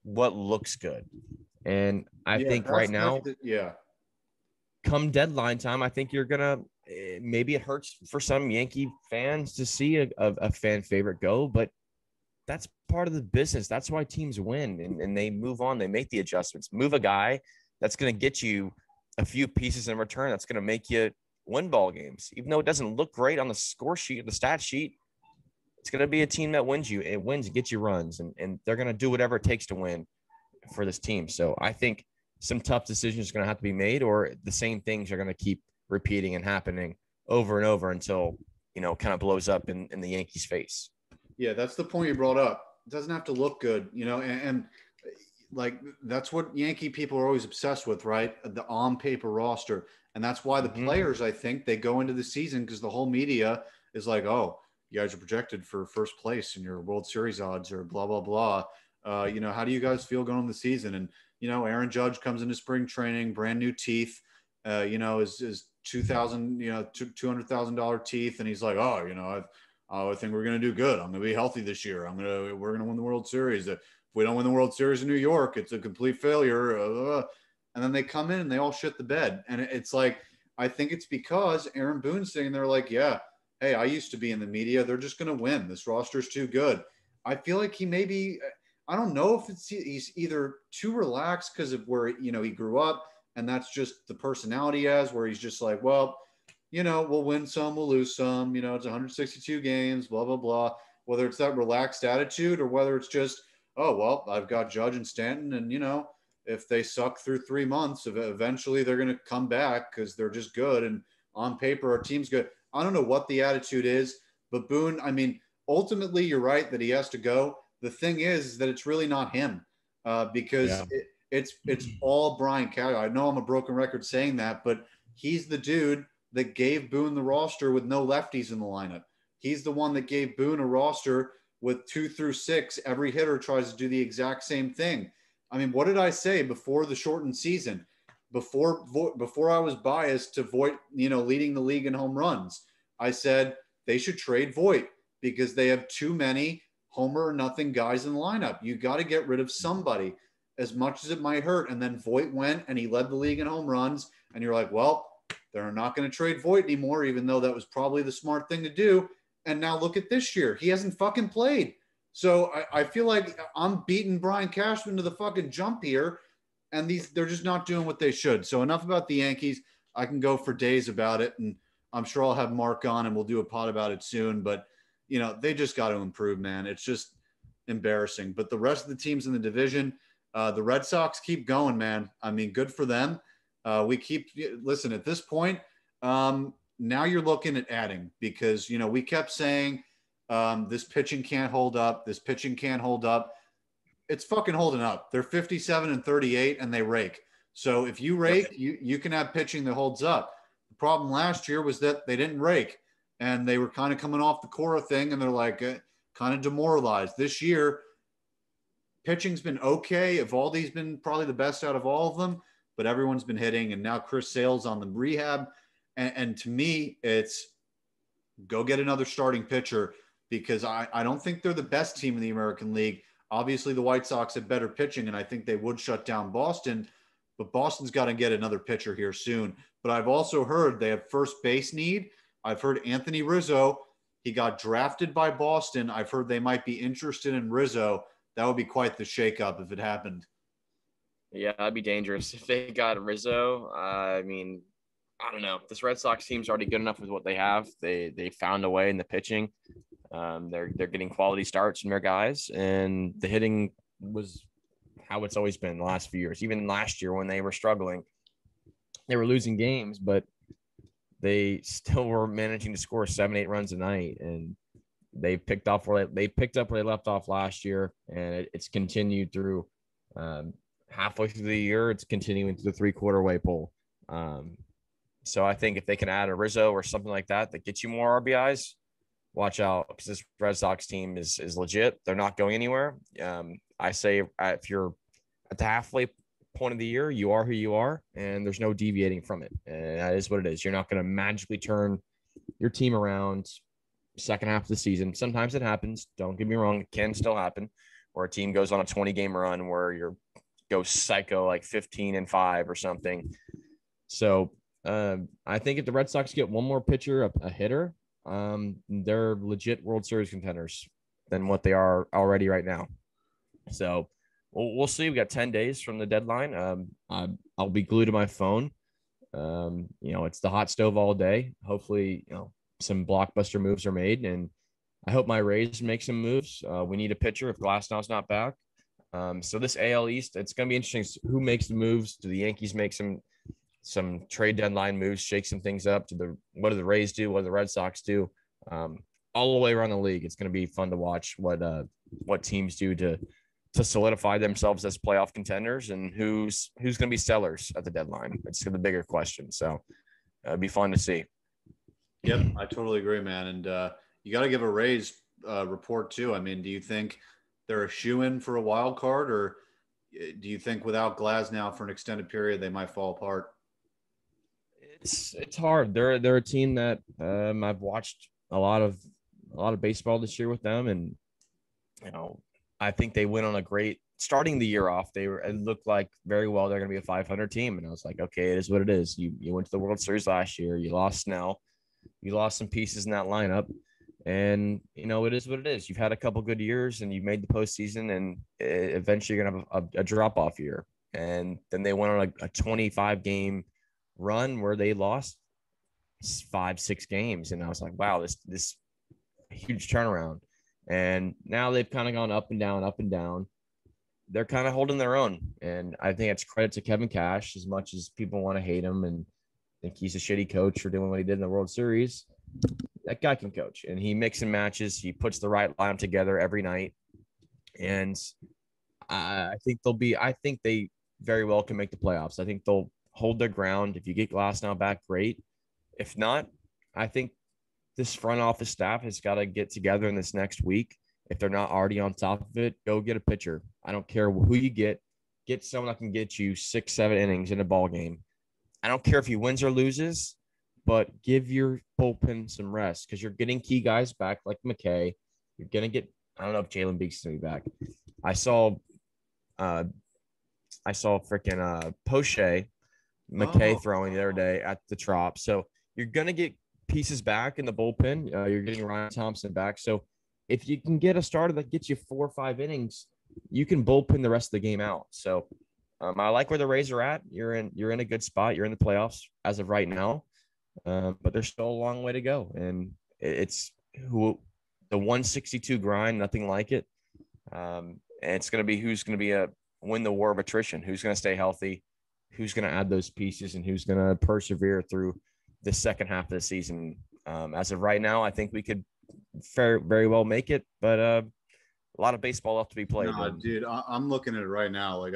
what looks good. And I think right now, come deadline time, I think you're going to, maybe it hurts for some Yankee fans to see a fan favorite go, but that's part of the business. That's why teams win and they move on. They make the adjustments, move a guy that's going to get you a few pieces in return. That's going to make you win ball games. Even though it doesn't look great on the score sheet, the stat sheet, it's going to be a team that wins you. It wins, gets you runs, and they're going to do whatever it takes to win for this team. So I think some tough decisions are going to have to be made, or the same things are going to keep repeating and happening over and over until, kind of blows up in the Yankees' face. Yeah, that's the point you brought up. It doesn't have to look good, and like that's what Yankee people are always obsessed with, right? The on paper roster. And that's why the players, I think, they go into the season because the whole media is like, oh, you guys are projected for first place in your World Series odds or blah, blah, blah. How do you guys feel going into the season? And, Aaron Judge comes into spring training, brand new teeth, is $200,000 teeth. And he's like, oh, I think we're going to do good. I'm going to be healthy this year. We're going to win the World Series. If we don't win the World Series in New York, it's a complete failure. And then they come in and they all shit the bed. And it's like, I think it's because Aaron Boone's sitting there like, yeah, hey, I used to be in the media. They're just going to win. This roster's too good. I feel like he maybe, I don't know if he's either too relaxed because of where, he grew up, and that's just the personality he has, where he's just like, well, we'll win some, we'll lose some, it's 162 games, blah, blah, blah. Whether it's that relaxed attitude or whether it's just, oh, well, I've got Judge and Stanton, and, if they suck through 3 months, eventually they're going to come back because they're just good. And on paper, our team's good. I don't know what the attitude is, but Boone, ultimately you're right that he has to go. The thing is that it's really not him because it's all Brian Cashman. I know I'm a broken record saying that, but he's the dude that gave Boone the roster with no lefties in the lineup. He's the one that gave Boone a roster with 2 through 6. Every hitter tries to do the exact same thing. What did I say before the shortened season? Before I was biased to Voit, leading the league in home runs, I said they should trade Voit because they have too many homer or nothing guys in the lineup. You got to get rid of somebody, as much as it might hurt. And then Voit went and he led the league in home runs. And you're like, well, they're not going to trade Voit anymore, even though that was probably the smart thing to do. And now look at this year. He hasn't fucking played. So I feel like I'm beating Brian Cashman to the fucking jump here, and they're just not doing what they should. So enough about the Yankees. I can go for days about it, and I'm sure I'll have Mark on, and we'll do a pod about it soon. But, they just got to improve, man. It's just embarrassing. But the rest of the teams in the division, the Red Sox keep going, man. Good for them. Listen, at this point, now you're looking at adding because, we kept saying – this pitching can't hold up. This pitching can't hold up. It's fucking holding up. They're 57 and 38 and they rake. So if you rake, you can have pitching that holds up. The problem last year was that they didn't rake and they were kind of coming off the Cora thing and they're like kind of demoralized. This year, pitching's been okay. Evaldi's been probably the best out of all of them, but everyone's been hitting. And now Chris Sale's on the rehab. And to me, it's go get another starting pitcher, because I don't think they're the best team in the American League. Obviously, the White Sox have better pitching, and I think they would shut down Boston, but Boston's got to get another pitcher here soon. But I've also heard they have first base need. I've heard Anthony Rizzo, he got drafted by Boston. I've heard they might be interested in Rizzo. That would be quite the shakeup if it happened. Yeah, that'd be dangerous if they got Rizzo. I don't know. This Red Sox team's already good enough with what they have. They found a way in the pitching. They're getting quality starts from their guys, and the hitting was how it's always been the last few years. Even last year when they were struggling, they were losing games, but they still were managing to score 7-8 runs a night, and they picked up where they left off last year, and it's continued through halfway through the year. It's continuing to the 3/4 way pole. So I think if they can add a Rizzo or something like that that gets you more RBIs, watch out, because this Red Sox team is legit. They're not going anywhere. I say if you're at the halfway point of the year, you are who you are, and there's no deviating from it. And that is what it is. You're not going to magically turn your team around second half of the season. Sometimes it happens. Don't get me wrong. It can still happen where a team goes on a 20-game run where you're go psycho like 15-5 or something. So I think if the Red Sox get one more pitcher, a hitter, they're legit World Series contenders than what they are already right now. So we'll see. We got 10 days from the deadline. I'll be glued to my phone. It's the hot stove all day. Hopefully, some blockbuster moves are made, and I hope my Rays make some moves. We need a pitcher if Glasnow's not back. So this AL East, it's going to be interesting. Who makes the moves? Do the Yankees make some trade deadline moves, shake some things up? What do the Rays do? What do the Red Sox do? All the way around the league, it's going to be fun to watch what teams do to solidify themselves as playoff contenders, and who's going to be sellers at the deadline. It's the bigger question. So it'd be fun to see. Yep, I totally agree, man. And you got to give a Rays report too. I mean, do you think they're a shoe-in for a wild card, or do you think without Glasnow for an extended period they might fall apart? It's hard. They're a team that I've watched a lot of baseball this year with them, and I think they went on a great starting the year off. It looked like very well they're going to be a 500 team, and I was like, okay, it is what it is. You went to the World Series last year. You lost Snell. You lost some pieces in that lineup, and it is what it is. You've had a couple good years, and you've made the postseason, and eventually you're gonna have a drop off year. And then they went on a 25 game run where they lost 5-6 games, and I was like, wow, this huge turnaround. And now they've kind of gone up and down, up and down. They're kind of holding their own, and I think it's credit to Kevin Cash. As much as people want to hate him and think he's a shitty coach for doing what he did in the World Series, that guy can coach, and he mixes and matches. He puts the right lineup together every night, and I think they very well can make the playoffs. I think they'll hold their ground. If you get Glasnow back, great. If not, I think this front office staff has got to get together in this next week. If they're not already on top of it, go get a pitcher. I don't care who you get. Get someone that can get you 6-7 innings in a ball game. I don't care if he wins or loses, but give your bullpen some rest, because you're getting key guys back like McKay. You're going to get – I don't know if Jalen Beeks is going to be back. I saw freaking Poche McKay throwing the other day at the Trop. So you're going to get pieces back in the bullpen. You're getting Ryan Thompson back. So if you can get a starter that gets you 4 or 5 innings, you can bullpen the rest of the game out. So I like where the Rays are at. You're in a good spot. You're in the playoffs as of right now, but there's still a long way to go. And it's the 162 grind, nothing like it. And it's going to be who's going to be win the war of attrition, who's going to stay healthy, who's going to add those pieces, and who's going to persevere through the second half of the season. As of right now, I think we could very well make it, but a lot of baseball left to be played. No, dude, I'm looking at it right now. Like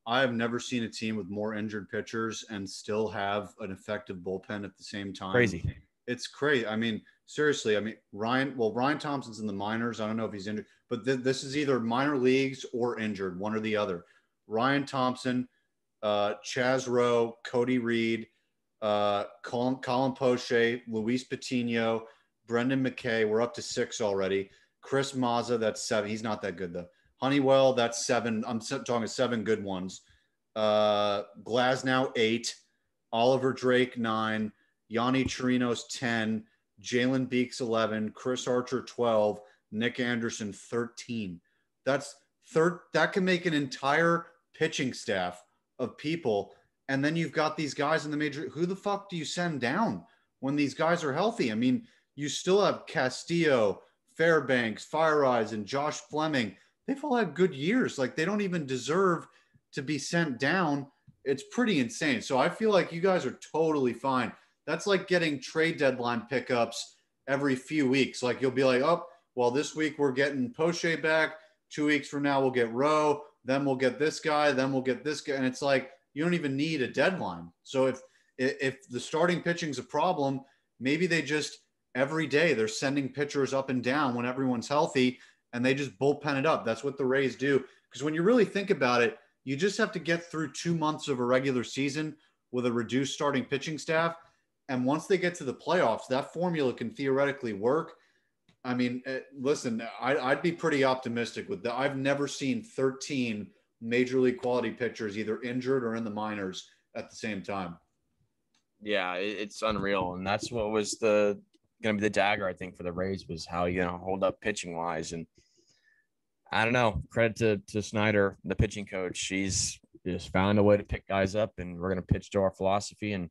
I have never seen a team with more injured pitchers and still have an effective bullpen at the same time. Crazy. It's crazy. I mean, seriously. I mean, Ryan Thompson's in the minors. I don't know if he's injured, but this is either minor leagues or injured, one or the other. Ryan Thompson, Chaz Rowe, Cody Reed, Colin Poche, Luis Patino, Brendan McKay. We're up to 6 already. Chris Mazza, that's 7. He's not that good though. Honeywell, that's 7. I'm talking 7 good ones. Glasnow, 8. Oliver Drake, 9. Yanni Chirinos, 10. Jalen Beeks, 11. Chris Archer, 12. Nick Anderson, 13. That can make an entire pitching staff of people. And then you've got these guys in the major. Who the fuck do you send down when these guys are healthy? I mean, you still have Castillo, Fairbanks, Fire Eyes, and Josh Fleming. They've all had good years. Like, they don't even deserve to be sent down. It's pretty insane. So I feel like you guys are totally fine. That's like getting trade deadline pickups every few weeks. Like, you'll be like, oh, well, this week we're getting Poche back. 2 weeks from now we'll get Rowe. Then we'll get this guy. Then we'll get this guy. And it's like, you don't even need a deadline. So If the starting pitching's a problem, maybe they just every day they're sending pitchers up and down when everyone's healthy and they just bullpen it up. That's what the Rays do. Because when you really think about it, you just have to get through 2 months of a regular season with a reduced starting pitching staff. And once they get to the playoffs, that formula can theoretically work. I mean, listen, I'd be pretty optimistic with that. I've never seen 13 major league quality pitchers either injured or in the minors at the same time. Yeah, it's unreal. And that's what was going to be the dagger, I think, for the Rays was how you hold up pitching wise. And I don't know, credit to Snyder, the pitching coach. She's just found a way to pick guys up, and we're going to pitch to our philosophy and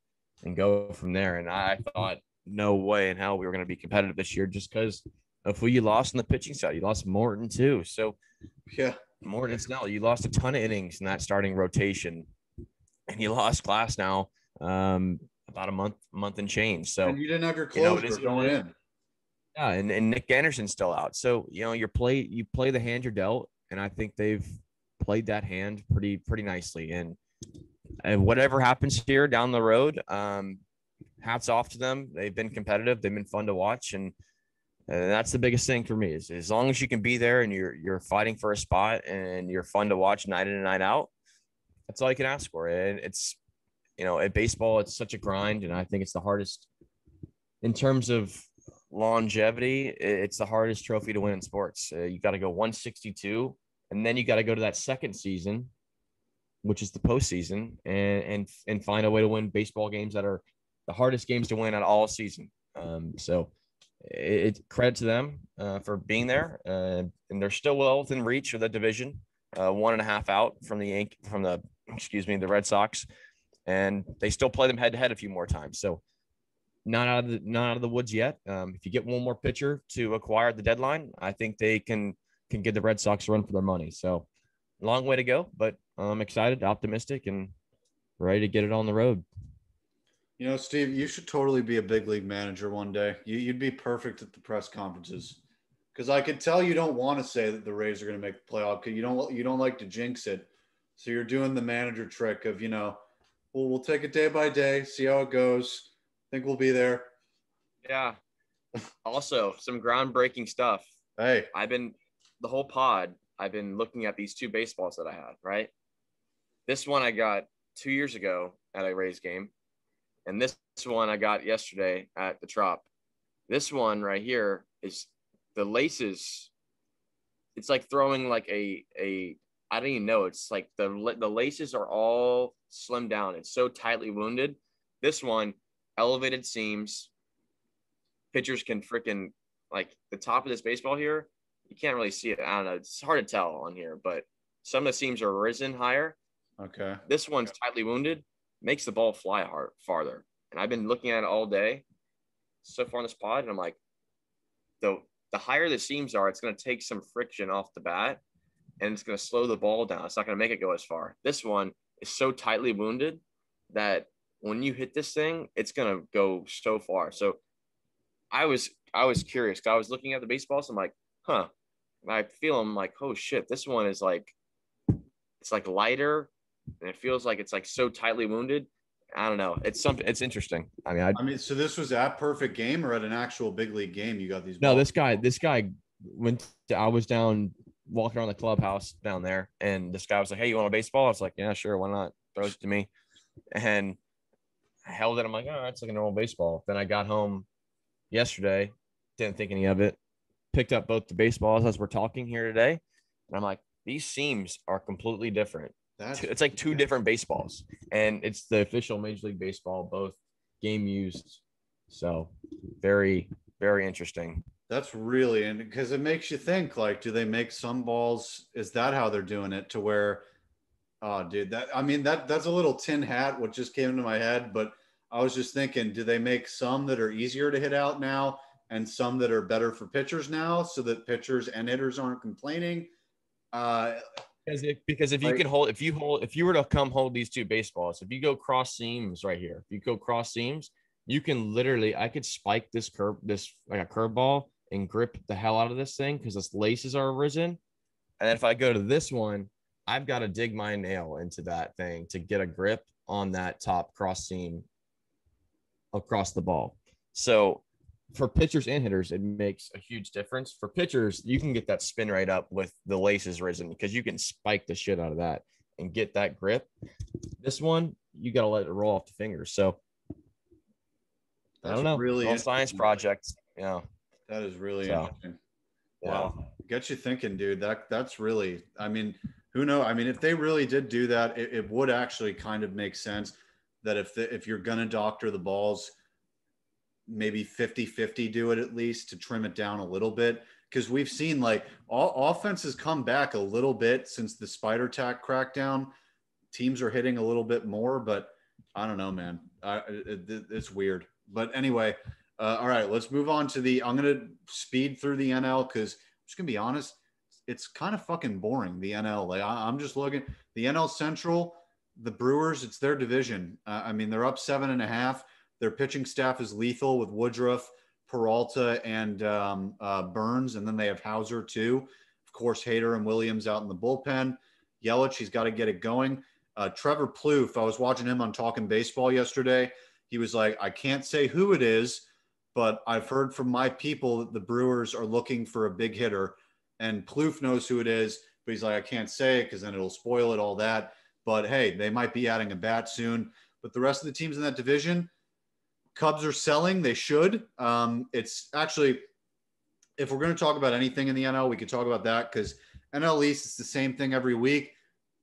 go from there. And I thought no way in hell we were going to be competitive this year just because of who you lost on the pitching side. You lost Morton too. So yeah, Morton and Snell, you lost a ton of innings in that starting rotation, and you lost Glass now about a month and change. So and you didn't have your closer going in. Yeah, and Nick Anderson's still out. So, you play the hand you're dealt, and I think they've played that hand pretty nicely. And whatever happens here down the road, hats off to them. They've been competitive. They've been fun to watch, and that's the biggest thing for me is as long as you can be there and you're fighting for a spot and you're fun to watch night in and night out, that's all you can ask for. And it's, at baseball, it's such a grind, and I think it's the hardest in terms of longevity. It's the hardest trophy to win in sports. You got to go 162, and then you got to go to that second season, which is the postseason, and find a way to win baseball games that are the hardest games to win on all season. So it's credit to them for being there, and they're still well within reach of the division, 1.5 out from the Red Sox, and they still play them head to head a few more times. So not out of the woods yet. If you get one more pitcher to acquire at the deadline, I think they can give the Red Sox a run for their money. So long way to go, but I'm excited, optimistic, and ready to get it on the road. Steve, you should totally be a big league manager one day. You'd be perfect at the press conferences, because I could tell you don't want to say that the Rays are going to make the playoff because you don't like to jinx it. So you're doing the manager trick of we'll take it day by day, see how it goes. Think we'll be there. Yeah. Also, some groundbreaking stuff. Hey, the whole pod, I've been looking at these two baseballs that I had, right? This one I got 2 years ago at a Rays game. And this one I got yesterday at the Trop. This one right here is the laces. It's like throwing like I don't even know. It's like the laces are all slimmed down. It's so tightly wounded. This one, elevated seams. Pitchers can freaking, like, the top of this baseball here, you can't really see it. I don't know. It's hard to tell on here, but some of the seams are risen higher. Okay. This one's tightly wounded, makes the ball fly farther. And I've been looking at it all day so far in this pod, and I'm like, the higher the seams are, it's going to take some friction off the bat, and it's going to slow the ball down. It's not going to make it go as far. This one is so tightly wounded that when you hit this thing, it's going to go so far. So I was curious, because I was looking at the baseballs. I'm like, huh. And I feel I'm like, oh shit, this one is like, it's like lighter, and it feels like it's like so tightly wounded. I don't know. It's something. It's interesting. I mean, so this was at Perfect Game or at an actual big league game? You got these balls? No, this guy went. I was down walking around the clubhouse down there, and this guy was like, "Hey, you want a baseball?" I was like, "Yeah, sure. Why not?" Throws it to me, and I held it. I'm like, "Oh, it's like a normal baseball." Then I got home yesterday, didn't think any of it. Picked up both the baseballs as we're talking here today, and I'm like, "These seams are completely different." It's like two different baseballs, and it's the official Major League Baseball, both game used. So very, very interesting. That's really, and because it makes you think, like, do they make some balls? Is that how they're doing it? To where, oh, dude, that's a little tin hat, what just came into my head. But I was just thinking, do they make some that are easier to hit out now and some that are better for pitchers now, so that pitchers and hitters aren't complaining? Because if you were to come hold these two baseballs, if you go cross seams right here, you can literally, I could spike this like a curveball and grip the hell out of this thing because its laces are risen. And if I go to this one, I've got to dig my nail into that thing to get a grip on that top cross seam across the ball. So for pitchers and hitters, it makes a huge difference. For pitchers, you can get that spin rate up with the laces risen because you can spike the shit out of that and get that grip. This one, you got to let it roll off the fingers. So I don't know. Really all science projects. Yeah. That is really interesting. Yeah. Wow. Gets you thinking, dude. That's really, I mean, who knows? I mean, if they really did do that, it would actually kind of make sense that if you're going to doctor the balls, maybe 50-50 do it at least to trim it down a little bit. Because we've seen like all offenses come back a little bit since the spider tack crackdown. Teams are hitting a little bit more, but I don't know, man. It's weird. But anyway, all right, let's move on to I'm going to speed through the NL because I'm just going to be honest. It's kind of fucking boring, the NL. Like I'm just looking. The NL Central, the Brewers, it's their division. I mean, they're up 7.5. Their pitching staff is lethal with Woodruff, Peralta, and Burns. And then they have Hauser, too. Of course, Hader and Williams out in the bullpen. Yelich, he's got to get it going. Trevor Plouffe, I was watching him on Talking Baseball yesterday. He was like, I can't say who it is, but I've heard from my people that the Brewers are looking for a big hitter. And Plouffe knows who it is, but he's like, I can't say it because then it'll spoil it, all that. But, hey, they might be adding a bat soon. But the rest of the teams in that division, Cubs are selling. They should. It's actually, if we're going to talk about anything in the NL, we could talk about that because NL East, it's the same thing every week.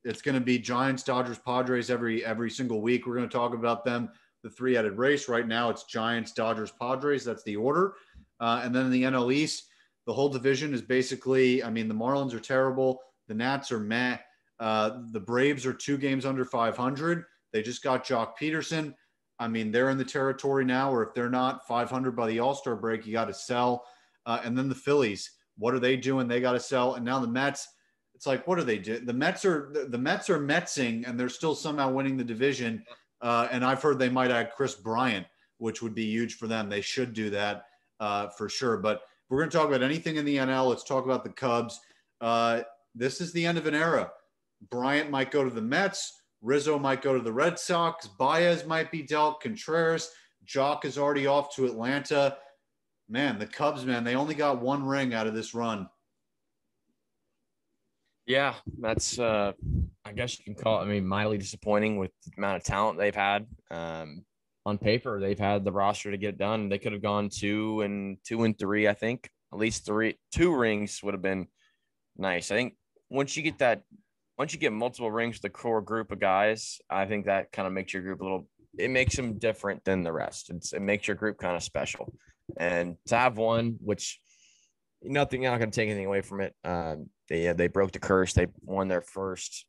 It's going to be Giants, Dodgers, Padres every single week. We're going to talk about them, the three-headed race. Right now, it's Giants, Dodgers, Padres. That's the order. And then in the NL East, the whole division is basically, I mean, the Marlins are terrible. The Nats are meh. The Braves are 2 games under 500. They just got Jock Peterson. I mean, they're in the territory now, or if they're not 500 by the All-Star break, you got to sell. And then the Phillies, what are they doing? They got to sell. And now the Mets, it's like, what are they doing? The Mets are Metsing, and they're still somehow winning the division. And I've heard they might add Chris Bryant, which would be huge for them. They should do that for sure. But if we're going to talk about anything in the NL, let's talk about the Cubs. This is the end of an era. Bryant might go to the Mets. Rizzo might go to the Red Sox. Baez might be dealt. Contreras. Jock is already off to Atlanta. Man, the Cubs, man, they only got 1 ring out of this run. Yeah, that's I guess you can call it, I mean, mildly disappointing with the amount of talent they've had. On paper, they've had the roster to get it done. They could have gone 2 and 3, I think. At least 2 rings would have been nice. I think once you get multiple rings with the core group of guys, I think that kind of makes your group it makes them different than the rest. It makes your group kind of special. And to have one, which not going to take anything away from it. They broke the curse. They won their first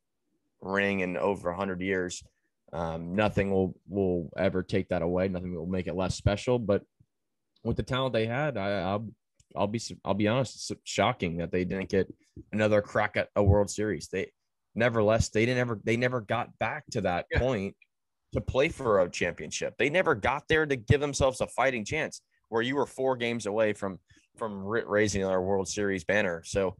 ring in over 100 years. Nothing will ever take that away. Nothing will make it less special. But with the talent they had, I'll be honest, it's shocking that they didn't get another crack at a World Series. Nevertheless, they never got back to that point to play for a championship. They never got there to give themselves a fighting chance, where you were 4 games away from raising another World Series banner. So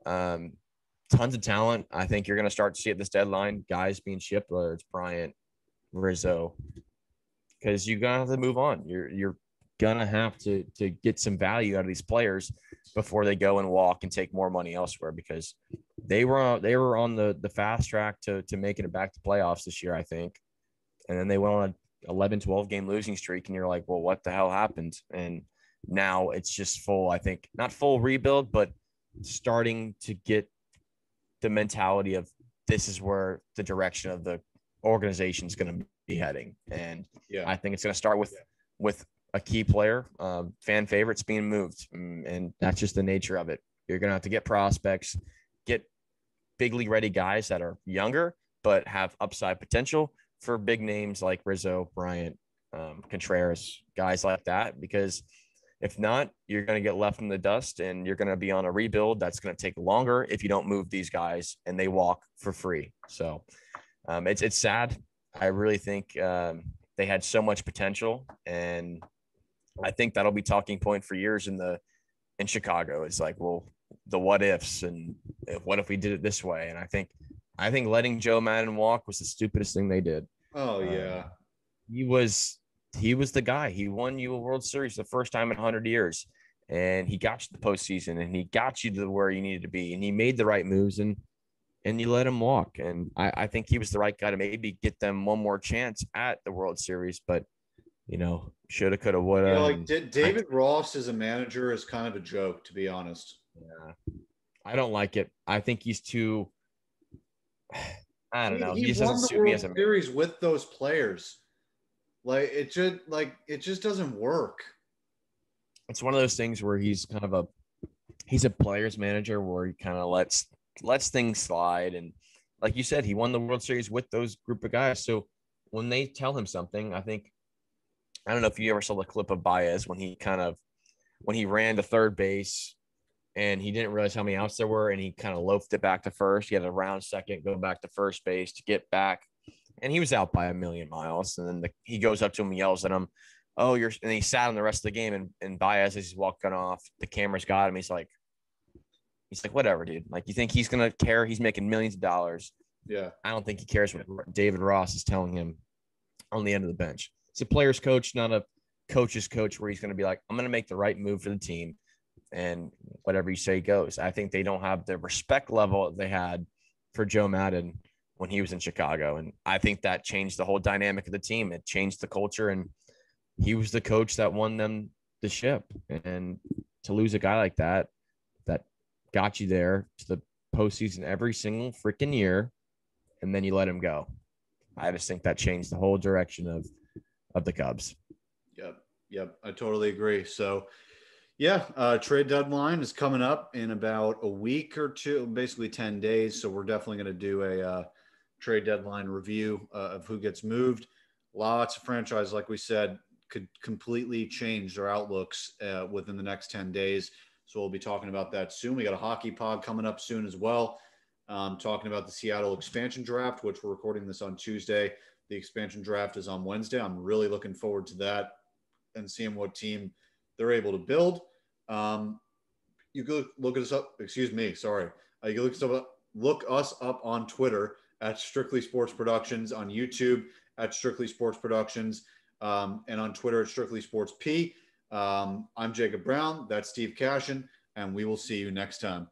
tons of talent. I think you're going to start to see at this deadline guys being shipped, whether it's Bryant, Rizzo, because you're going to have to move on. You're going to have to get some value out of these players before they go and walk and take more money elsewhere, because they were on the fast track to making it back to playoffs this year, I think. And then they went on a 11, 12 game losing streak, and you're like, well, what the hell happened? And now it's just full, I think, not full rebuild, but starting to get the mentality of this is where the direction of the organization is going to be heading. And I think it's going to start with a key player, fan favorites being moved. And that's just the nature of it. You're going to have to get prospects, get big league ready guys that are younger, but have upside potential for big names like Rizzo, Bryant, Contreras, guys like that, because if not, you're going to get left in the dust, and you're going to be on a rebuild that's going to take longer if you don't move these guys and they walk for free. So it's sad. I really think they had so much potential, and I think that'll be talking point for years in Chicago. It's like, well, the what ifs, and what if we did it this way? And I think letting Joe Madden walk was the stupidest thing they did. Oh yeah. He was he was the guy. He won you a World Series the first time in 100 years, and he got you the postseason, and he got you to where you needed to be, and he made the right moves, and you let him walk. And I think he was the right guy to maybe get them one more chance at the World Series, but shoulda, coulda, woulda. Yeah, like David Ross as a manager is kind of a joke, to be honest. Yeah, I don't like it. I think he's too. I don't know. He just doesn't won the suit me World as a manager. Series with those players. It just doesn't work. It's one of those things where he's a player's manager where he kind of lets things slide. And like you said, he won the World Series with those group of guys. So when they tell him something, I don't know if you ever saw the clip of Baez when he ran to third base and he didn't realize how many outs there were, and he kind of loafed it back to first. He had a round second, go back to first base to get back, and he was out by a million miles. And then he goes up to him and yells at him, "Oh, you're!" And he sat on the rest of the game. And Baez, as he's walking off, the camera's got him. He's like, "Whatever, dude. Like, you think he's gonna care? He's making millions of dollars." Yeah, I don't think he cares what David Ross is telling him on the end of the bench. It's a player's coach, not a coach's coach, where he's going to be like, "I'm going to make the right move for the team, and whatever you say goes." I think they don't have the respect level they had for Joe Madden when he was in Chicago, and I think that changed the whole dynamic of the team. It changed the culture, and he was the coach that won them the ship. And to lose a guy like that got you there to the postseason every single freaking year, and then you let him go, I just think that changed the whole direction of the Cubs. Yep. I totally agree. So, yeah, trade deadline is coming up in about a week or two, basically 10 days. So we're definitely going to do a trade deadline review of who gets moved. Lots of franchises, like we said, could completely change their outlooks within the next 10 days. So we'll be talking about that soon. We got a hockey pod coming up soon as well. Talking about the Seattle expansion draft, which we're recording this on Tuesday. The expansion draft is on Wednesday. I'm really looking forward to that and seeing what team they're able to build. You can look us up. Excuse me. Sorry. You can look us up on Twitter at Strictly Sports Productions, on YouTube at Strictly Sports Productions, and on Twitter at Strictly Sports P. I'm Jacob Brown. That's Steve Cashin, and we will see you next time.